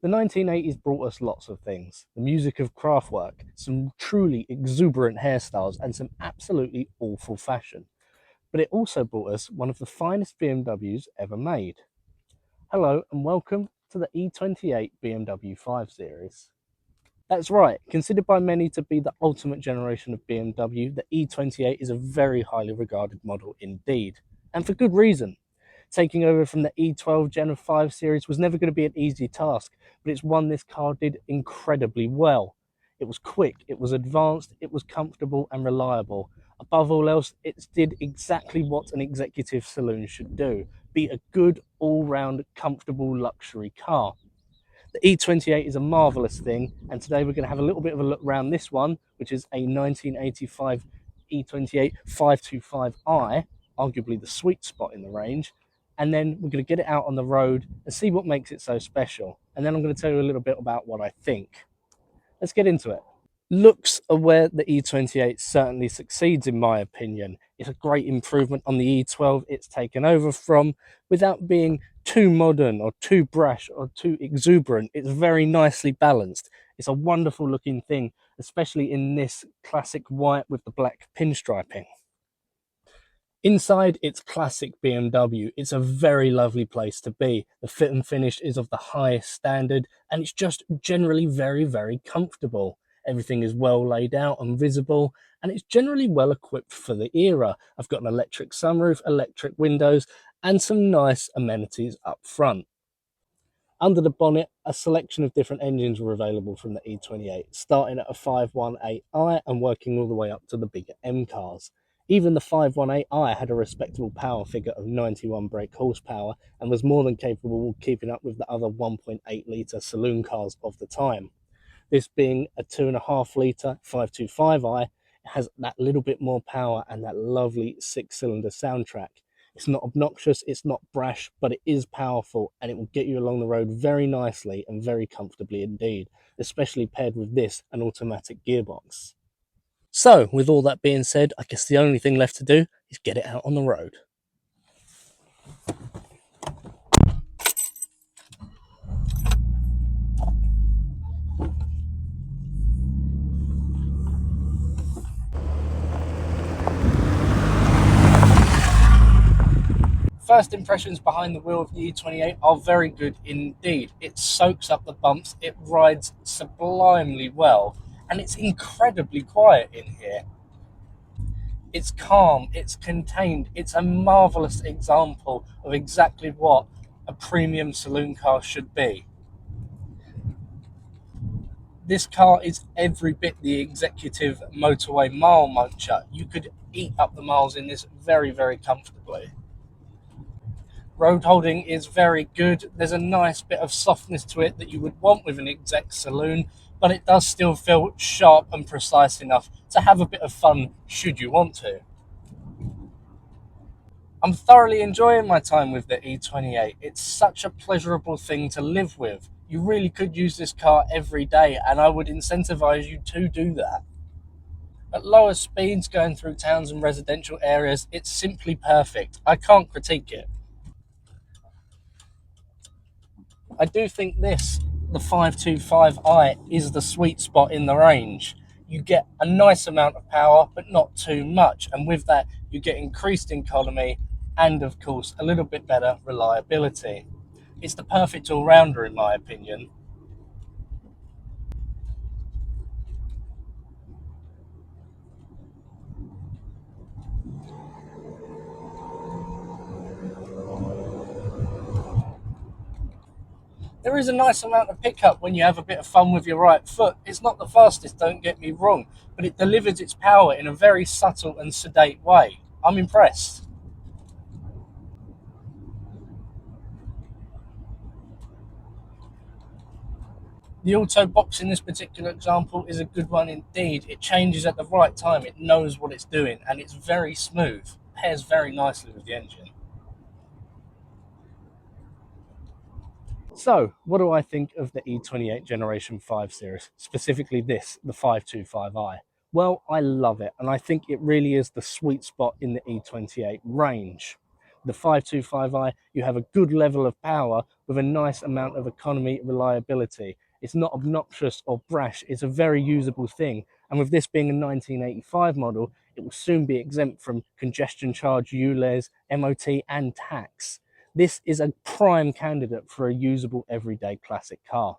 The 1980s brought us lots of things. The music of craftwork, some truly exuberant hairstyles, and some absolutely awful fashion. But it also brought us one of the finest BMWs ever made. Hello and welcome to the E28 BMW 5 Series. That's right, considered by many to be the ultimate generation of BMW, the E28 is a very highly regarded model indeed, and for good reason. Taking over from the E12 Gen 5 series was never going to be an easy task, but it's one this car did incredibly well. It was quick, it was advanced, it was comfortable and reliable. Above all else, it did exactly what an executive saloon should do, be a good, all-round, comfortable luxury car. The E28 is a marvellous thing, and today we're going to have a little bit of a look around this one, which is a 1985 E28 525i, arguably the sweet spot in the range, and then we're going to get it out on the road and see what makes it so special. And then I'm going to tell you a little bit about what I think. Let's get into it. Looks are where the E28 certainly succeeds, in my opinion. It's a great improvement on the E12 it's taken over from, without being too modern or too brash or too exuberant. It's very nicely balanced. It's a wonderful looking thing, especially in this classic white with the black pinstriping. Inside, it's classic BMW. It's a very lovely place to be. The fit and finish is of the highest standard, and it's just generally very, very comfortable. Everything is well laid out and visible, and it's generally well equipped for the era. I've got an electric sunroof, electric windows, and some nice amenities up front. Under the bonnet, a selection of different engines were available from the E28, starting at a 518i and working all the way up to the bigger M cars. Even the 518i had a respectable power figure of 91 brake horsepower and was more than capable of keeping up with the other 1.8 litre saloon cars of the time. This being a 2.5 litre 525i, it has that little bit more power and that lovely 6-cylinder soundtrack. It's not obnoxious, it's not brash, but it is powerful and it will get you along the road very nicely and very comfortably indeed, especially paired with this, an automatic gearbox. So, with all that being said, I guess the only thing left to do is get it out on the road. First impressions behind the wheel of the E28 are very good indeed. It soaks up the bumps, it rides sublimely well, and it's incredibly quiet in here. It's calm, it's contained, it's a marvellous example of exactly what a premium saloon car should be. This car is every bit the executive motorway mile-muncher. You could eat up the miles in this very, very comfortably. Road holding is very good. There's a nice bit of softness to it that you would want with an exec saloon, but it does still feel sharp and precise enough to have a bit of fun should you want to. I'm thoroughly enjoying my time with the E28. It's such a pleasurable thing to live with. You really could use this car every day, and I would incentivize you to do that. At lower speeds, going through towns and residential areas, it's simply perfect. I can't critique it. I do think this, the 525i, is the sweet spot in the range. You get a nice amount of power, but not too much. And with that, you get increased economy and, of course, a little bit better reliability. It's the perfect all-rounder, in my opinion. There is a nice amount of pickup when you have a bit of fun with your right foot. It's not the fastest, don't get me wrong, but it delivers its power in a very subtle and sedate way. I'm impressed. The auto box in this particular example is a good one indeed. It changes at the right time, it knows what it's doing, and it's very smooth. Pairs very nicely with the engine. So, what do I think of the E28 Generation 5 series, specifically this, the 525i? Well, I love it, and I think it really is the sweet spot in the E28 range. the 525i, you have a good level of power with a nice amount of economy reliability. It's not obnoxious or brash, it's a very usable thing. And with this being a 1985 model, it will soon be exempt from congestion charge, ULEZ, MOT and tax. This is a prime candidate for a usable everyday classic car.